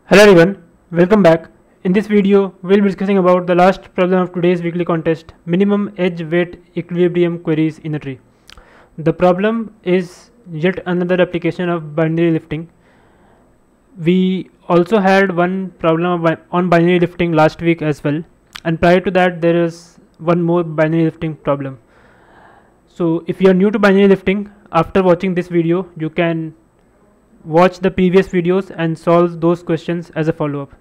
Hello everyone, welcome back. In this video, we'll be discussing about the last problem of today's weekly contest, minimum edge weight equilibrium queries in a tree. The problem is yet another application of binary lifting. We also had one problem on binary lifting last week as well, and prior to that there is one more binary lifting problem. So if you are new to binary lifting, after watching this video, you can watch the previous videos and solve those questions as a follow-up.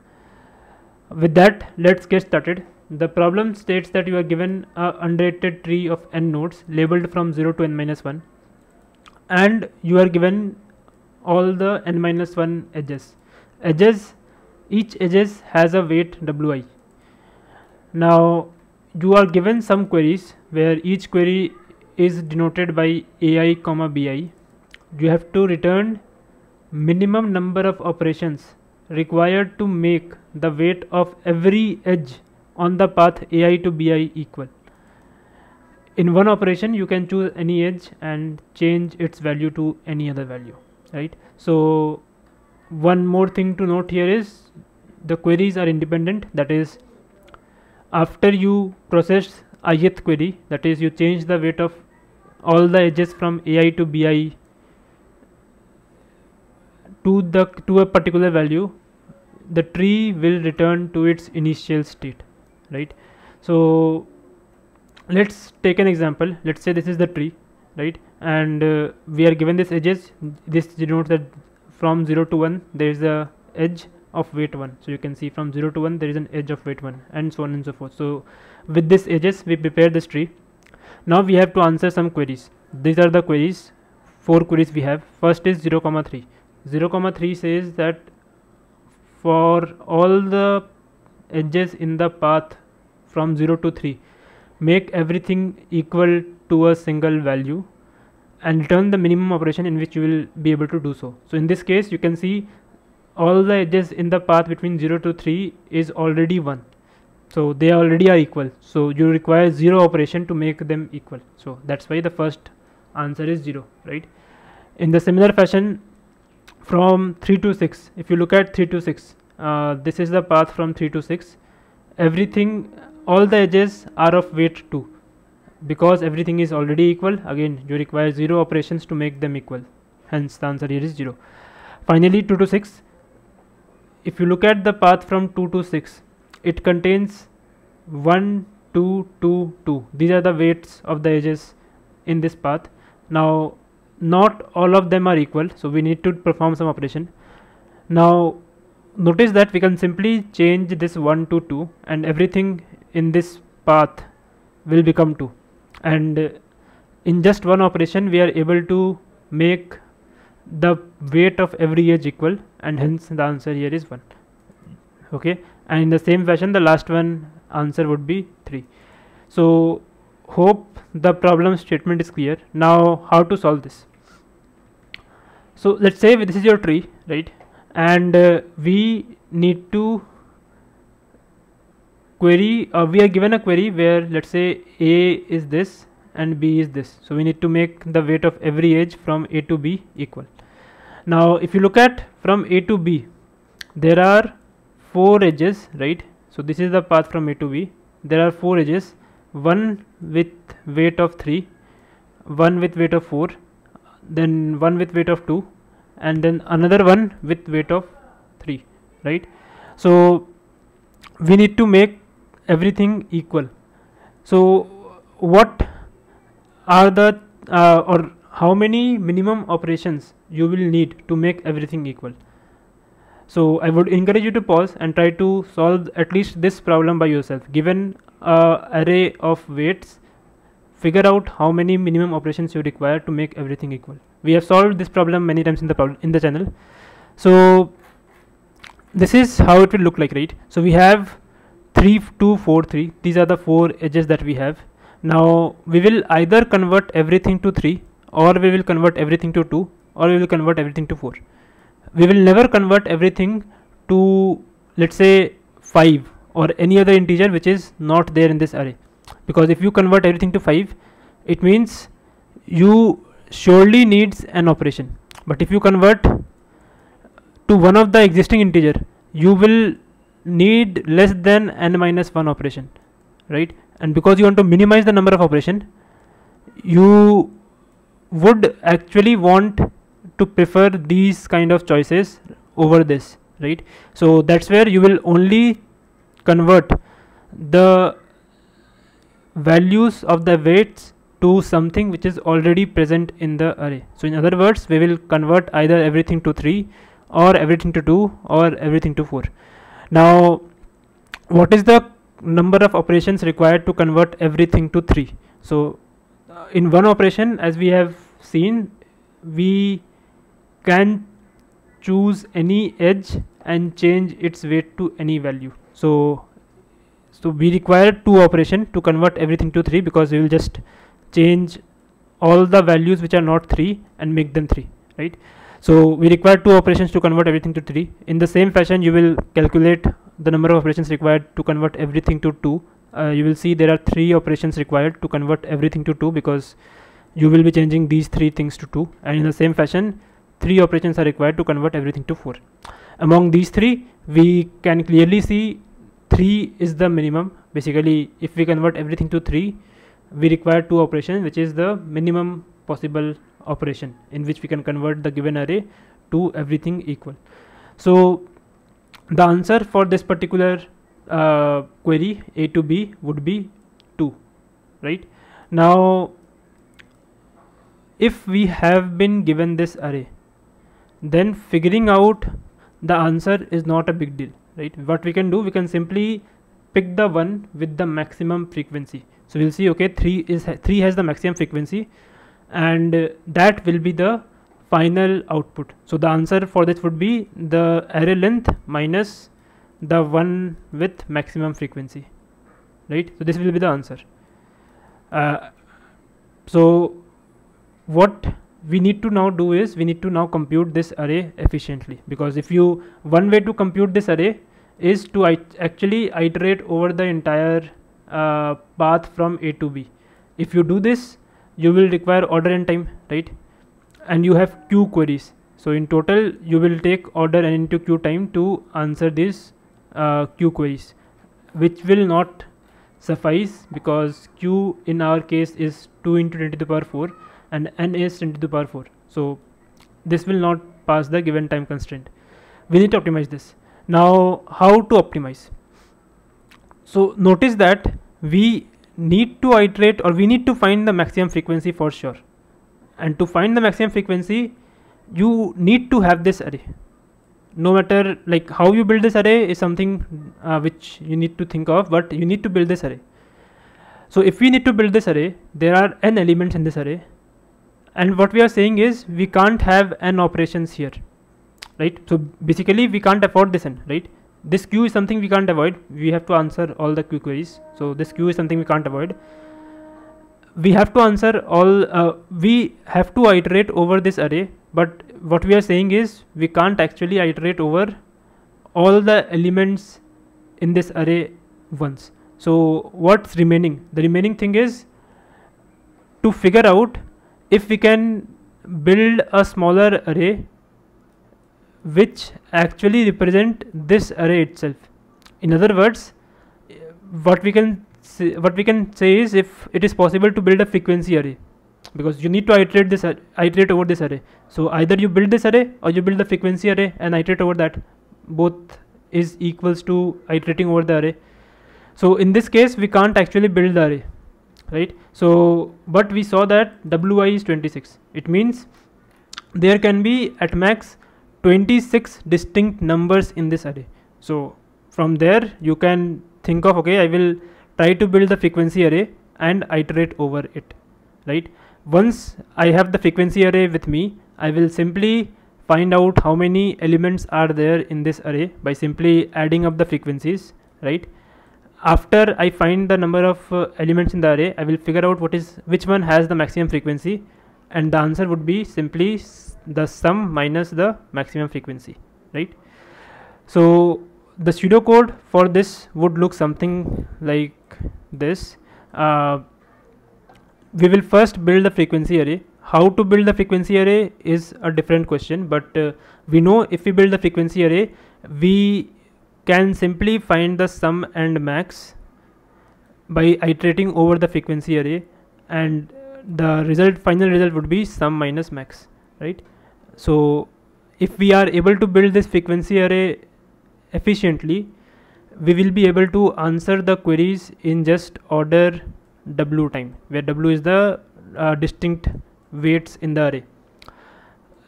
With that, let's get started. The problem states that you are given a unrated tree of n nodes labeled from 0 to n-1, and you are given all the n-1 edges. Each edges has a weight wi. Now you are given some queries where each query is denoted by ai, bi. You have to return minimum number of operations required to make the weight of every edge on the path ai to bi equal. In one operation you can choose any edge and change its value to any other value, right? So one more thing to note here is the queries are independent. That is, after you process ith query, that is you change the weight of all the edges from ai to bi to a particular value, the tree will return to its initial state, right? So let's take an example. Let's say this is the tree, right? And we are given this edges. This denotes that from 0 to 1 there is a edge of weight 1. So you can see from 0 to 1 there is an edge of weight 1, and so on and so forth. So with this edges we prepare this tree. Now we have to answer some queries. These are the queries, 4 queries we have. First is 0, 3. 0, 3 says that for all the edges in the path from 0 to 3, make everything equal to a single value and return the minimum operation in which you will be able to do so. So in this case you can see all the edges in the path between 0 to 3 is already 1. So they already are equal. So you require 0 operation to make them equal. So that's why the first answer is 0, right? In the similar fashion, from 3 to 6, if you look at 3 to 6, this is the path from 3 to 6. All the edges are of weight 2. Because everything is already equal, again you require 0 operations to make them equal. Hence the answer here is 0. Finally 2 to 6, if you look at the path from 2 to 6, it contains 1, 2, 2, 2. These are the weights of the edges in this path. Now not all of them are equal, so we need to perform some operation. Now notice that we can simply change this 1 to 2 and everything in this path will become 2, and in just one operation we are able to make the weight of every edge equal, and hence the answer here is 1. Okay, and in the same fashion the last one answer would be 3. So hope the problem statement is clear. Now how to solve this? So let's say this is your tree, right? And we need to query, we are given a query where let's say A is this and B is this. So we need to make the weight of every edge from A to B equal. Now if you look at from A to B, there are 4 edges, right? So this is the path from A to B. There are 4 edges, one with weight of 3, one with weight of 4, then one with weight of 2, and then another one with weight of 3, right? So we need to make everything equal. So what are the or how many minimum operations you will need to make everything equal? So I would encourage you to pause and try to solve at least this problem by yourself. Given array of weights, figure out how many minimum operations you require to make everything equal. We have solved this problem many times in the channel. So this is how it will look like, right? So we have 3, 2, 4, 3. These are the 4 edges that we have. Now we will either convert everything to 3, or we will convert everything to 2, or we will convert everything to 4. We will never convert everything to, let's say, 5 or any other integer which is not there in this array, because if you convert everything to 5, it means you surely needs an operation. But if you convert to one of the existing integer, you will need less than n minus 1 operation, right? And because you want to minimize the number of operation, you would actually want to prefer these kind of choices over this, right? So that's where you will only convert the values of the weights to something which is already present in the array. So in other words, we will convert either everything to 3 or everything to 2 or everything to 4. Now what is the number of operations required to convert everything to 3? So in one operation, as we have seen, we can choose any edge and change its weight to any value. So we require 2 operations to convert everything to 3, because we will just change all the values which are not 3 and make them 3, right? So we require 2 operations to convert everything to 3. In the same fashion, you will calculate the number of operations required to convert everything to 2. You will see there are 3 operations required to convert everything to 2, because you will be changing these 3 things to 2, and in the same fashion 3 operations are required to convert everything to 4. Among these 3, we can clearly see 3 is the minimum. Basically, if we convert everything to 3, we require 2 operations, which is the minimum possible operation in which we can convert the given array to everything equal. So the answer for this particular query A to B would be 2, right? Now if we have been given this array, then figuring out the answer is not a big deal, right? What we can do, we can simply pick the one with the maximum frequency. So we'll see, okay, 3 has the maximum frequency, and that will be the final output. So the answer for this would be the array length minus the one with maximum frequency, right? So this will be the answer. So what we need to now do is, we need to now compute this array efficiently, because if you, one way to compute this array is to actually iterate over the entire path from A to B. If you do this, you will require order n time, right? And you have q queries. So in total, you will take order n into q time to answer these q queries, which will not suffice, because q in our case is 2 into 10 to the power 4 and n is 10 to the power 4. So this will not pass the given time constraint. We need to optimize this. Now how to optimize? So notice that we need to iterate, or we need to find the maximum frequency for sure. And to find the maximum frequency, you need to have this array. No matter like how you build this array is something which you need to think of, but you need to build this array. So if we need to build this array, there are n elements in this array, and what we are saying is we can't have n operations here, right? So basically we can't afford this n, right? This queue is something we can't avoid. We have to answer all the q queries. So this queue is something we can't avoid. We have to answer all, we have to iterate over this array, but what we are saying is we can't actually iterate over all the elements in this array once. So what's remaining? The remaining thing is to figure out if we can build a smaller array which actually represent this array itself. In other words, what we can say is, if it is possible to build a frequency array, because you need to iterate over this array. So either you build this array or you build the frequency array and iterate over that. Both is equals to iterating over the array. So in this case, we can't actually build the array, right? So but we saw that wi is 26. It means there can be at max 26 distinct numbers in this array. So from there you can think of, okay, I will try to build the frequency array and iterate over it, right? Once I have the frequency array with me, I will simply find out how many elements are there in this array by simply adding up the frequencies, right? After I find the number of elements in the array, I will figure out which one has the maximum frequency, and the answer would be simply the sum minus the maximum frequency, right? So the pseudocode for this would look something like this. We will first build the frequency array. How to build the frequency array is a different question, but we know if we build the frequency array, we can simply find the sum and max by iterating over the frequency array, and the final result would be sum minus max, right? So if we are able to build this frequency array efficiently, we will be able to answer the queries in just order w time, where w is the distinct weights in the array,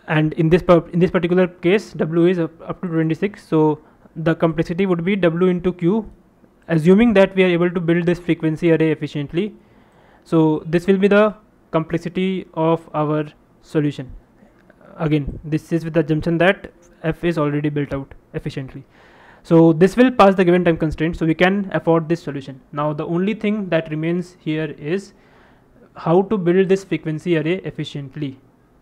and in this particular case w is up to 26. So the complexity would be w into q, assuming that we are able to build this frequency array efficiently. So this will be the complexity of our solution. Again, this is with the assumption that f is already built out efficiently. So this will pass the given time constraint, so we can afford this solution. Now the only thing that remains here is how to build this frequency array efficiently,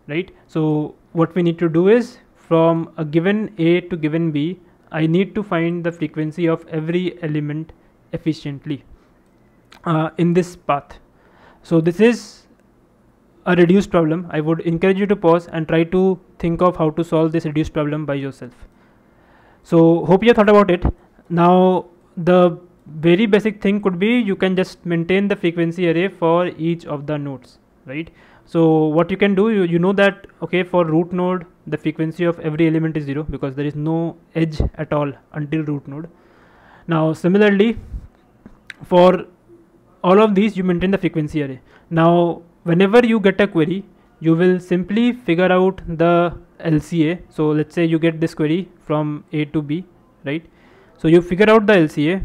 right? So what we need to do is, from a given a to given b, I need to find the frequency of every element efficiently in this path. So this is a reduced problem. I would encourage you to pause and try to think of how to solve this reduced problem by yourself. So hope you thought about it. Now the very basic thing could be, you can just maintain the frequency array for each of the nodes, right? So what you can do, you know that, okay, for root node the frequency of every element is 0 because there is no edge at all until root node. Now similarly for all of these you maintain the frequency array. Now whenever you get a query, you will simply figure out the LCA. So let's say you get this query from A to B, right? So you figure out the LCA.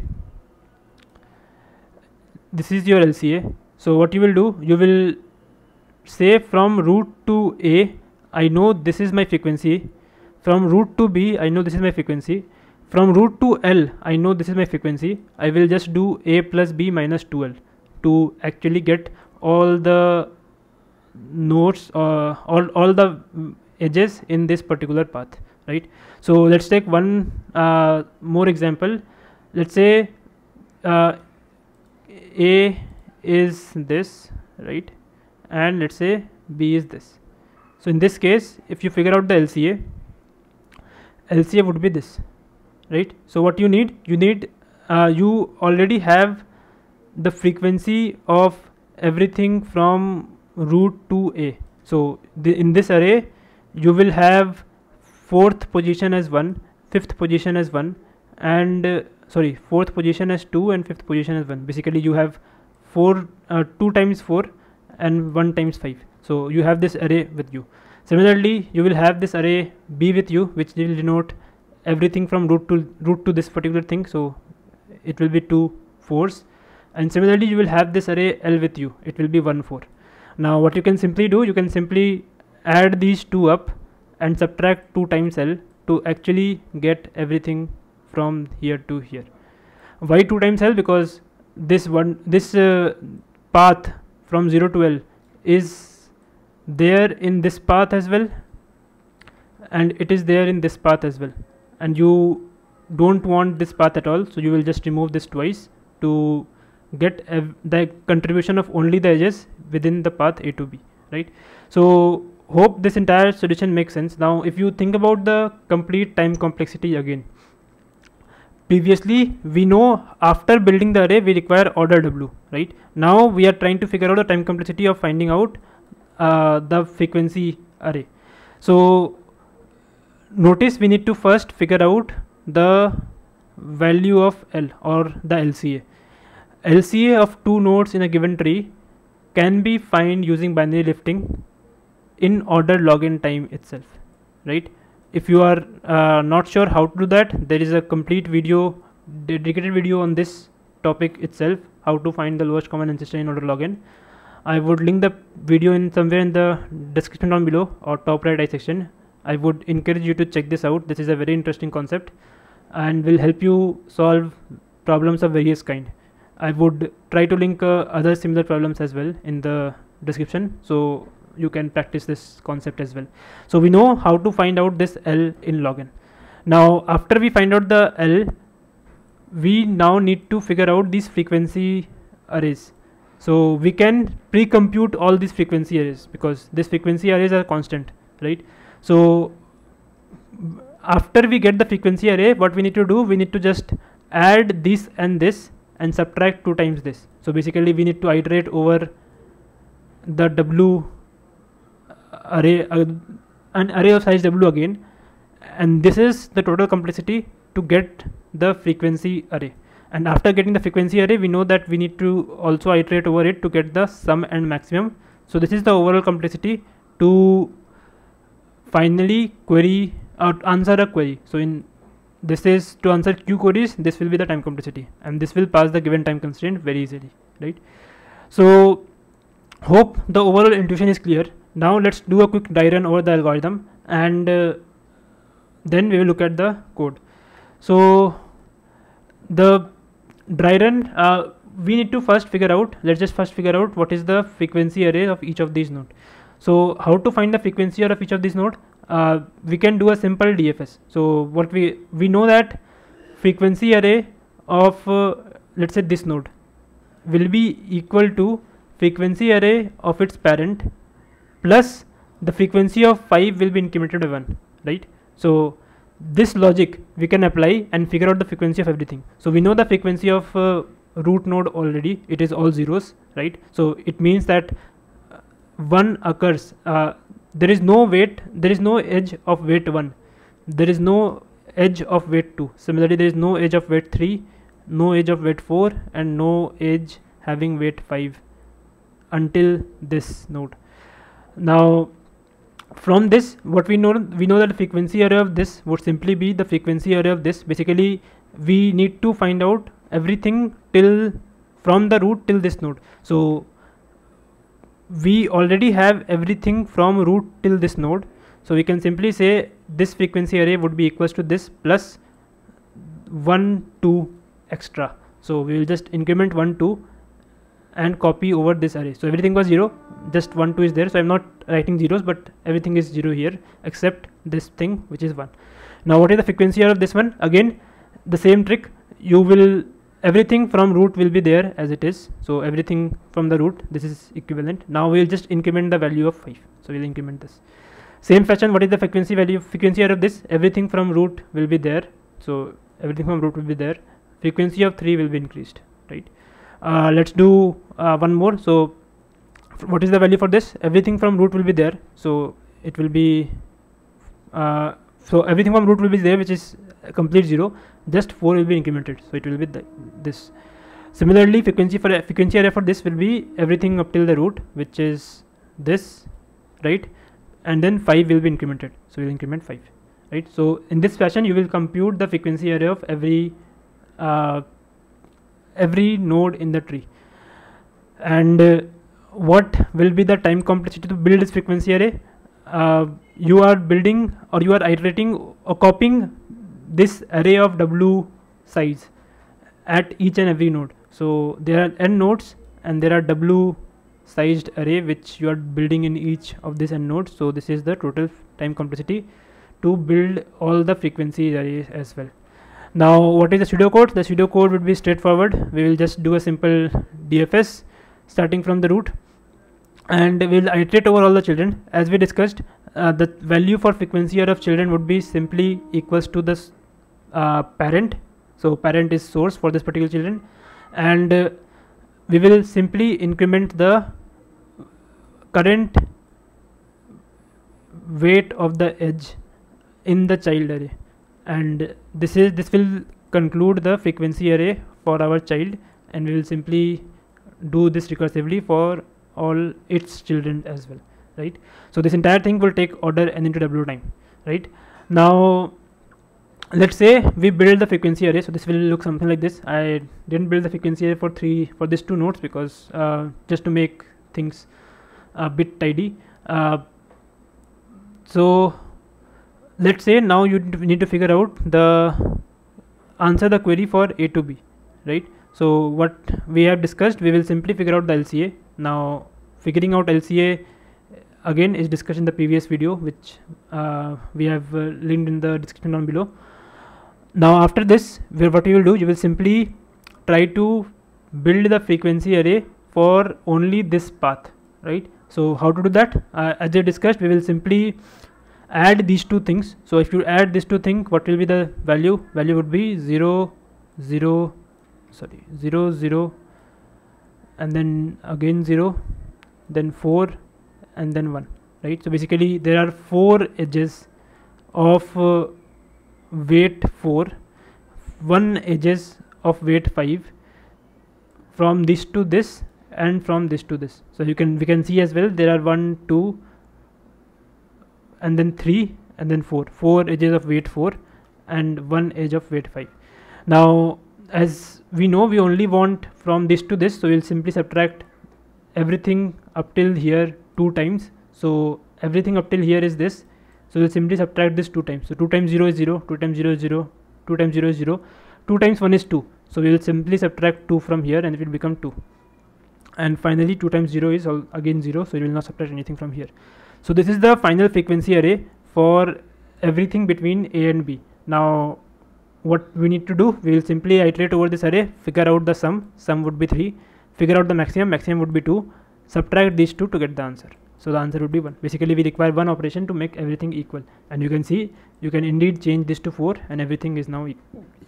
This is your LCA. So what you will do, you will say from root to A, I know this is my frequency. From root to B, I know this is my frequency. From root to L, I know this is my frequency. I will just do A plus B minus 2L to actually get all the nodes, all the edges in this particular path, right? So let's take one more example. Let's say A is this, right? And let's say B is this. So in this case, if you figure out the LCA would be this, right? So what you need, you already have the frequency of everything from root to A. So in this array you will have 4th position as 1, 5th position as 1, and 4th position as 2 and 5th position as 1. Basically you have 2 times 4 and 1 times 5. So you have this array with you. Similarly you will have this array B with you, which will denote everything from root to this particular thing. So it will be 2 4s, and similarly you will have this array L with you. It will be 1 4. Now what you can simply do, you can simply add these two up and subtract 2 times L to actually get everything from here to here. Why 2 times L? Because this path from 0 to L is there in this path as well, and it is there in this path as well, and you don't want this path at all, so you will just remove this twice to get the contribution of only the edges within the path A to B, right? So hope this entire solution makes sense. Now if you think about the complete time complexity again, previously we know after building the array we require order W, right? Now we are trying to figure out the time complexity of finding out the frequency array. So notice we need to first figure out the value of L, or the LCA. LCA of 2 nodes in a given tree can be found using binary lifting in order log n time itself, right? If you are not sure how to do that, there is a complete video, dedicated video on this topic itself, how to find the lowest common ancestor in order log n. I would link the video in somewhere in the description down below or top right eye section. I would encourage you to check this out. This is a very interesting concept and will help you solve problems of various kind. I would try to link other similar problems as well in the description, so you can practice this concept as well. So we know how to find out this L in log n. Now after we find out the L, we now need to figure out these frequency arrays. So we can pre-compute all these frequency arrays because these frequency arrays are constant, right? So after we get the frequency array, what we need to do, we need to just add this and subtract 2 times this. So basically we need to iterate over the W array, an array of size W again, and this is the total complexity to get the frequency array. And after getting the frequency array, we know that we need to also iterate over it to get the sum and maximum. So this is the overall complexity to finally query or answer a query. So in this is to answer Q queries, this will be the time complexity, and this will pass the given time constraint very easily, right? So hope the overall intuition is clear. Now let's do a quick dry run over the algorithm, and then we will look at the code. So the dry run, we need to first figure out, let's just first figure out what is the frequency array of each of these nodes. So how to find the frequency array of each of these nodes? We can do a simple DFS. So what we know that frequency array of let's say this node will be equal to frequency array of its parent plus the frequency of 5 will be incremented by 1, right? So this logic we can apply and figure out the frequency of everything. So we know the frequency of root node already, it is all zeros, right? So it means that 1 occurs, there is no weight, there is no edge of weight 1, there is no edge of weight 2. Similarly, there is no edge of weight 3, no edge of weight 4, and no edge having weight 5 until this node. Now from this, what we know that the frequency array of this would simply be the frequency array of this. Basically we need to find out everything till from the root till this node. So we already have everything from root till this node, so we can simply say this frequency array would be equals to this plus 1 2 extra. So we will just increment 1 2 and copy over this array. So everything was 0, just 1 2 is there, so I'm not writing zeros, but everything is 0 here except this thing which is 1. Now what is the frequency array of this one? Again the same trick, you will everything from root will be there as it is, so everything from the root, this is equivalent. Now we will just increment the value of 5, so we will increment this. Same fashion, what is the frequency array of this? Everything from root will be there, so everything from root will be there. Frequency of 3 will be increased, right? Let's do one more. So what is the value for this? Everything from root will be there, so it will be so everything from root will be there, which is a complete 0, just 4 will be incremented, so it will be this. Similarly, frequency array for this will be everything up till the root, which is this, right? And then 5 will be incremented, so we will increment 5, right? So in this fashion you will compute the frequency array of every node in the tree. And what will be the time complexity to build this frequency array? You are building, or you are iterating or copying this array of W size at each and every node. So there are n nodes and there are W sized array which you are building in each of these n nodes. So this is the total time complexity to build all the frequency arrays as well. Now what is the pseudocode? The pseudocode would be straightforward. We will just do a simple DFS starting from the root, and we will iterate over all the children. As we discussed, the value for frequency array of children would be simply equals to this parent. So parent is source for this particular children, and we will simply increment the current weight of the edge in the child array, and this will conclude the frequency array for our child, and we will simply do this recursively for all its children as well, right? So this entire thing will take order n into W time, right? Now let's say we build the frequency array. So this will look something like this. I didn't build the frequency array for these 2 nodes because just to make things a bit tidy. So let's say now you need to figure out answer the query for A to B, right? So what we have discussed, we will simply figure out the LCA. Now figuring out LCA again is discussed in the previous video, which we have linked in the description down below. Now after this, what you will do, you will simply try to build the frequency array for only this path, right? So how to do that? As I discussed, we will simply add these two things. So if you add these two things, what will be the value? Value would be 0 0 0 and then again 0, then 4 and then 1, right? So basically there are 4 edges of weight 4, 1 edges of weight 5, from this to this and from this to this. So we can see as well, there are 1 2 and then 3 and then 4 edges of weight 4 and 1 edge of weight 5. Now as we know, we only want from this to this, so we'll simply subtract everything up till here 2 times. So everything up till here is this, so we'll simply subtract this 2 times. So 2 times 0 is 0, 2 times 0 is 0, 2 times 0 is 0, 2 times 1 is 2, so we will simply subtract 2 from here and it will become 2. And finally 2 times 0 is again 0, so we will not subtract anything from here. So this is the final frequency array for everything between A and B. Now what we need to do, we will simply iterate over this array, figure out the sum would be 3, figure out the maximum would be 2, subtract these 2 to get the answer. So the answer would be 1. Basically we require one operation to make everything equal, and you can see you can indeed change this to 4 and everything is now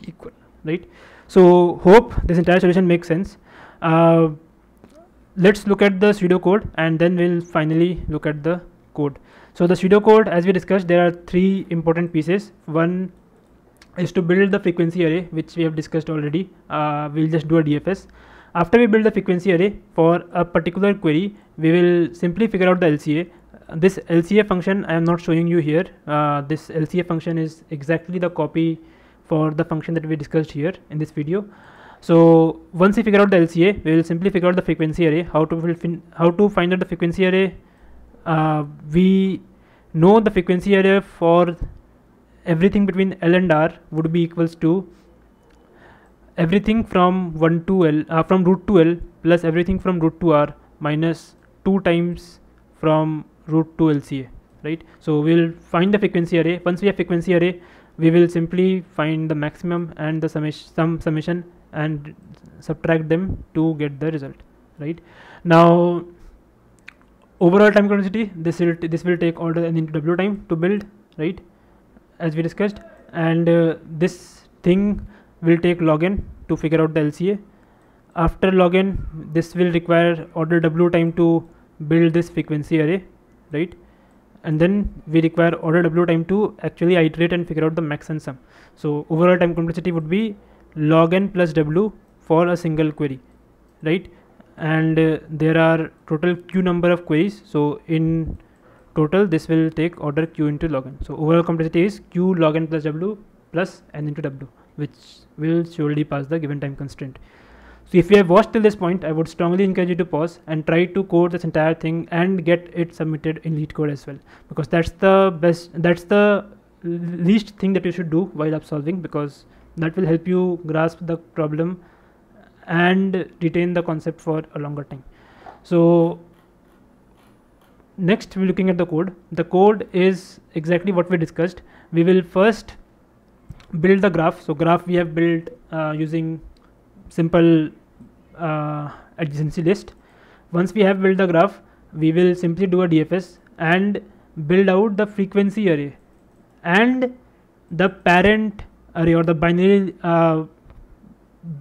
equal, right? So hope this entire solution makes sense. Let's look at the pseudo code and then we'll finally look at the code. So the pseudo code, as we discussed, there are 3 important pieces. One is to build the frequency array, which we have discussed already. We'll just do a DFS. After we build the frequency array for a particular query, we will simply figure out the LCA. This LCA function I am not showing you here. This LCA function is exactly the copy for the function that we discussed here in this video. So once we figure out the LCA, we will simply figure out the frequency array. How to find out the frequency array? We know the frequency array for everything between L and R would be equals to everything from 1 to L, from root to L plus everything from root to R minus 2 times from root to LCA, right? So we'll find the frequency array. Once we have frequency array, we will simply find the maximum and the summation and subtract them to get the result, right? Now overall time complexity, this will take order n into w time to build, right, as we discussed, and this thing will take log n to figure out the LCA. After log n, this will require order w time to build this frequency array, right? And then we require order w time to actually iterate and figure out the max and sum. So overall time complexity would be log n plus w for a single query, right? And there are total q number of queries, so in total this will take order q into log n. So overall complexity is q log n plus w plus n into w, which will surely pass the given time constraint. So if you have watched till this point, I would strongly encourage you to pause and try to code this entire thing and get it submitted in Leetcode as well, because that's the least thing that you should do while up solving, because that will help you grasp the problem and retain the concept for a longer time. So next we're looking at the code. The code is exactly what we discussed. We will first build the graph. So graph we have built using simple adjacency list. Once we have built the graph, we will simply do a DFS and build out the frequency array and the parent array, or the binary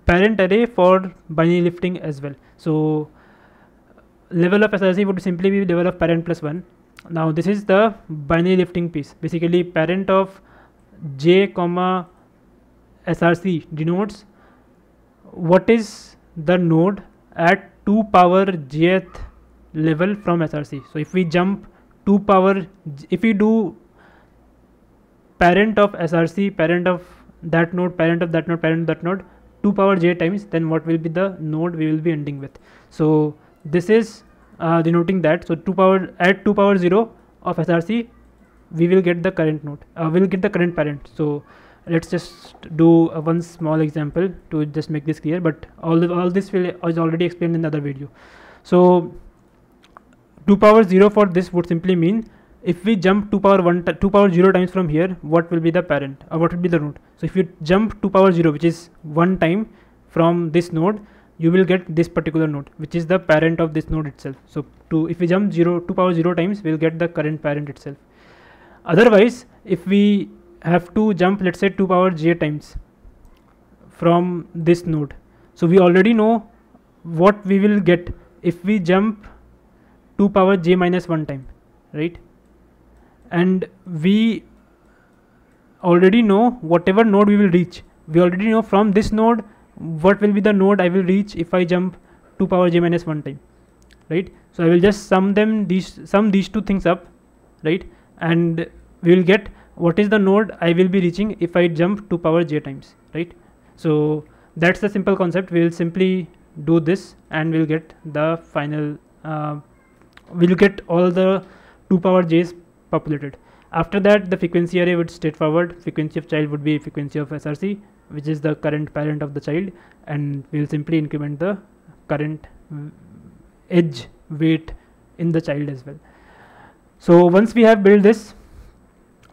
parent array for binary lifting as well. So level of SRC would simply be level of parent plus 1. Now this is the binary lifting piece. Basically parent of j comma SRC denotes what is the node at 2 power jth level from SRC. So if we jump 2 power, if we do parent of SRC, parent of that node, parent of that node, parent of that node, 2 power j times, then what will be the node we will be ending with. So this is denoting that. So 2 power, at 2 power 0 of SRC, we will get the current node, we will get the current parent. So let's just do one small example to just make this clear, but all this is already explained in the other video. So 2 power 0 for this would simply mean if we jump 2 power 0 times from here, what will be the parent, or what will be the node. So if you jump 2 power 0, which is 1 time from this node, you will get this particular node, which is the parent of this node itself. So if we jump 2 power 0 times, we will get the current parent itself. Otherwise, if we have to jump, let's say 2 power j times from this node, so we already know what we will get if we jump 2 power j minus 1 time, right? And we already know whatever node we will reach. We already know from this node what will be the node I will reach if I jump 2 power j minus 1 time, right? So I will just sum these two things up, right? And we will get what is the node I will be reaching if I jump 2 power j times, right? So that's the simple concept. We will simply do this and we'll get the final we'll get all the 2 power j's populated. After that, the frequency array would straightforward. Frequency of child would be frequency of src, which is the current parent of the child, and we'll simply increment the current edge weight in the child as well. So once we have built this,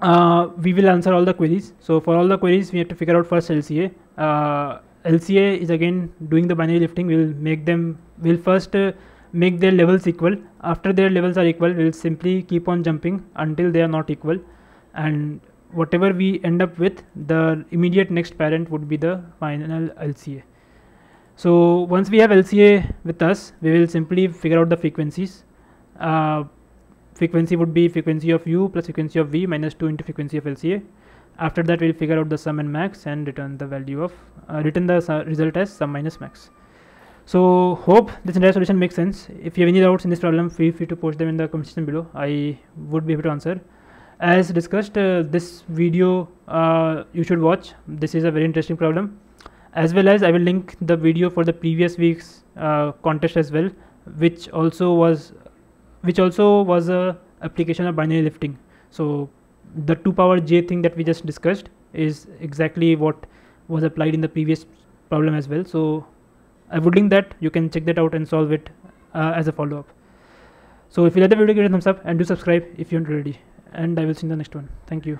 we will answer all the queries. So for all the queries, we have to figure out first LCA. LCA is again doing the binary lifting. We'll first make their levels equal. After their levels are equal, we'll simply keep on jumping until they are not equal, and whatever we end up with, the immediate next parent would be the final LCA. So once we have LCA with us, we will simply figure out the frequencies. Frequency would be frequency of u plus frequency of v minus 2 into frequency of LCA. After that, we'll figure out the sum and max and return the value of return the result as sum minus max. So hope this entire solution makes sense. If you have any doubts in this problem, feel free to post them in the comment section below. I would be able to answer. As discussed, this video you should watch. This is a very interesting problem. As well as I will link the video for the previous week's contest as well, which also was a application of binary lifting. So the 2 power j thing that we just discussed is exactly what was applied in the previous problem as well. So I would link that. You can check that out and solve it as a follow-up. So if you like the video, give it a thumbs up and do subscribe if you aren't already. And I will see you in the next one. Thank you.